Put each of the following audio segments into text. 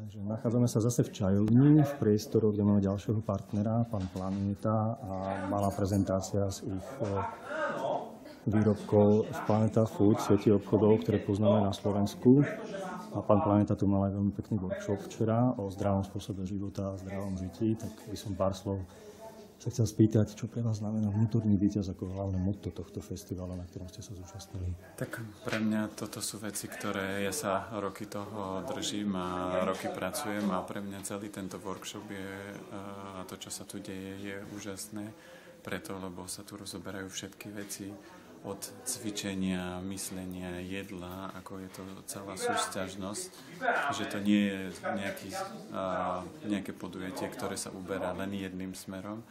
Takže nachádzame sa zase v čajovni, v priestoroch, kde máme ďalšieho partnera, pán Planeta, a malá prezentácia z ich výrobkov z Planeta Food, siete obchodov, ktoré poznáme na Slovensku. A pán Planeta tu mal aj veľmi pekný workshop včera o zdravom spôsobe života a zdravom žití, tak by som pár slov sa chcel spýtať, čo pre vás znamená vnútorný víťaz ako hlavné motto tohto festivalu, na ktorom ste sa zúčastnili. Tak pre mňa toto sú veci, ktoré ja sa roky toho držím a roky pracujem, a pre mňa celý tento workshop a to, čo sa tu deje, je úžasné, preto, lebo sa tu rozoberajú všetky veci od cvičenia, myslenia, jedla, ako je to celá súťažnosť, že to nie je nejaké podujatie, ktoré sa uberá len jedným smerom,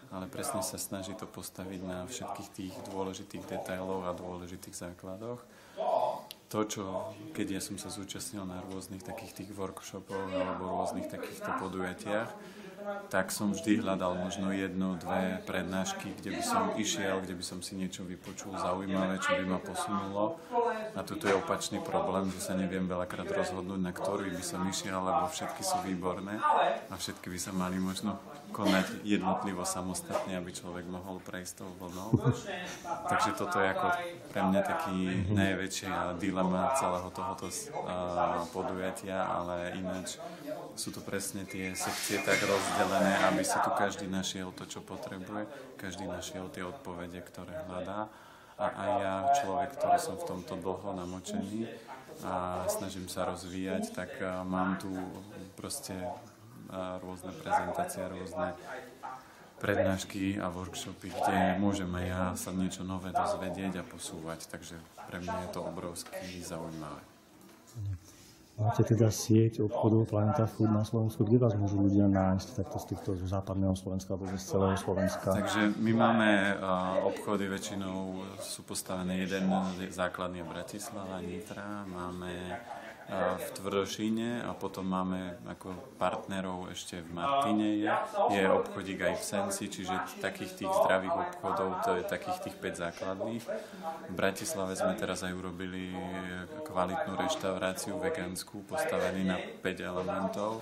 ale presne sa snaží to postaviť na všetkých tých dôležitých detailoch a dôležitých základoch. To, čo keď ja som sa zúčastnil na rôznych takých tých workshopoch alebo rôznych takýchto podujatiach, tak som vždy hľadal možno 1-2 prednášky, kde by som išiel, kde by som si niečo vypočul zaujímavé, čo by ma posunulo. A tuto je opačný problém, že sa neviem veľakrát rozhodnúť, na ktorý by som išiel, lebo všetky sú výborné a všetky by sa mali možno konať jednotlivo samostatne, aby človek mohol prejsť tou vlnou. Takže toto je ako pre mňa taký najväčšia dilema celého tohoto podujatia, ale ináč sú to presne tie sekcie tak rozdelené, aby si tu každý našiel to, čo potrebuje, každý našiel tie odpovede, ktoré hľadá. A aj ja, človek, ktorý som v tomto dlho namočený a snažím sa rozvíjať, tak mám tu proste rôzne prezentácie, rôzne prednášky a workshopy, kde môžem aj ja sa niečo nové dozvedieť a posúvať. Takže pre mňa je to obrovsky zaujímavé. Máte teda sieť obchodov Planeta Food na Slovensku, kde vás môžu ľudia nájsť takto z týchto západného Slovenska alebo z celého Slovenska? Takže my máme obchody, väčšinou sú postavené, jeden základný v Bratislava, Nitra, máme v Tvrdošíne a potom máme ako partnerov ešte v Martine je obchodík aj v Senci, čiže takých tých zdravých obchodov, to je takých tých 5 základných. V Bratislave sme teraz aj urobili kvalitnú reštauráciu vegánsku, postavený na 5 elementov.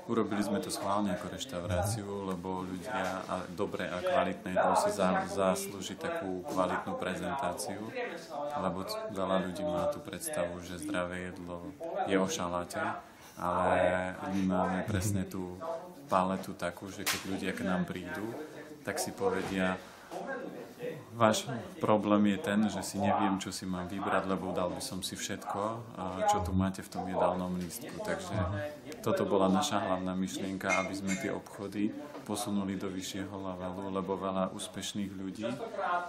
Urobili sme to schválne ako reštauráciu, lebo ľudia dobre a kvalitné jedlo si zaslúži takú kvalitnú prezentáciu, lebo veľa ľudí má tú predstavu, že zdravé jedlo je o šaláte, ale my máme presne tú paletu takú, že keď ľudia k nám prídu, tak si povedia: váš problém je ten, že si neviem, čo si mám vybrať, lebo dal by som si všetko, čo tu máte v tom jedálnom lístku. Takže toto bola naša hlavná myšlienka, aby sme tie obchody posunuli do vyššieho levelu, lebo veľa úspešných ľudí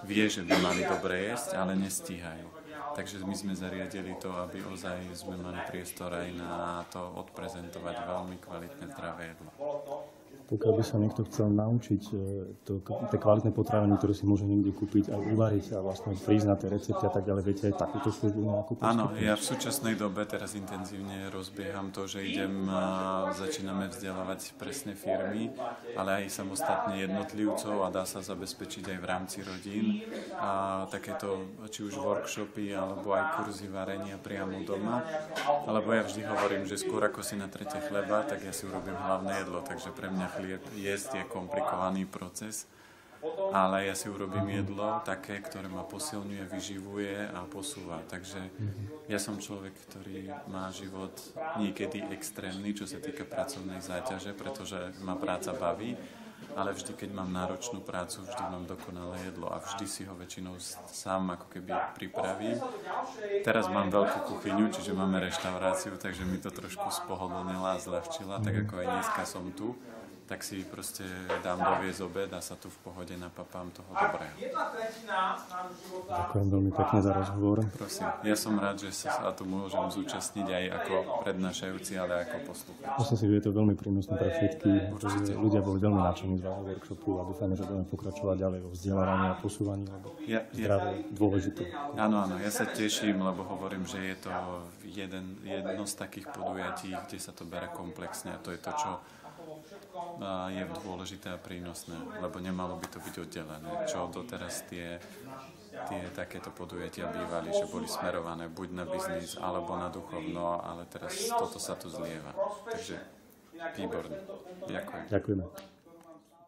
vie, že by mali dobre jesť, ale nestíhajú. Takže my sme zariadili to, aby ozaj sme mali priestor aj na to odprezentovať veľmi kvalitné zdravé jedlo. Pokiaľ by sa niekto chcel naučiť tie kvalitné potraviny, ktoré si môže niekde kúpiť a uvariť a vlastne prísť na tie recepty a tak ďalej, viete aj takúto službu nejakú poskytnúť? Áno, ja v súčasnej dobe teraz intenzívne rozbieham to, že začíname vzdelávať presne firmy, ale aj samostatne jednotlivcov a dá sa zabezpečiť aj v rámci rodín. A takéto, či už workshopy, alebo aj kurzy varenia priamo doma. Alebo ja vždy hovorím, že skôr ako si natrete chleba, tak ja si urobím hlavné jedlo, takže pre mňa chlieb jesť je komplikovaný proces, ale ja si urobím jedlo také, ktoré ma posilňuje, vyživuje a posúva. Takže ja som človek, ktorý má život niekedy extrémny, čo sa týka pracovnej záťaže, pretože ma práca baví, ale vždy, keď mám náročnú prácu, vždy mám dokonalé jedlo a vždy si ho väčšinou sám ako keby pripravím. Teraz mám veľkú kuchyňu, čiže máme reštauráciu, takže mi to trošku spohodlnila a zľahčila, tak ako aj dneska som tu. Tak si proste dám doviesť obed a sa tu v pohode napapám toho dobrého. Ďakujem veľmi pekne za rozhovor. Prosím, ja som rád, že sa tu môžem zúčastniť aj ako prednášajúci, ale ako poslucháč. Myslím si, že je to veľmi prínosné pre všetkých. Ľudia boli veľmi nadšení z vášho workshopu a dúfame, že budeme pokračovať ďalej vo vzdelávaní a posúvaní, lebo zdravé je dôležité. Áno, ja sa teším, lebo hovorím, že je to jedno z takých podujatí, kde sa to bere komplexne a to je to, čo je dôležité a prínosné, lebo nemalo by to byť oddelené, čo doteraz tie tie takéto podujatia bývali, že boli smerované buď na biznis alebo na duchovno, ale teraz toto sa tu zlieva. Takže výborne. Ďakujem. Ďakujeme.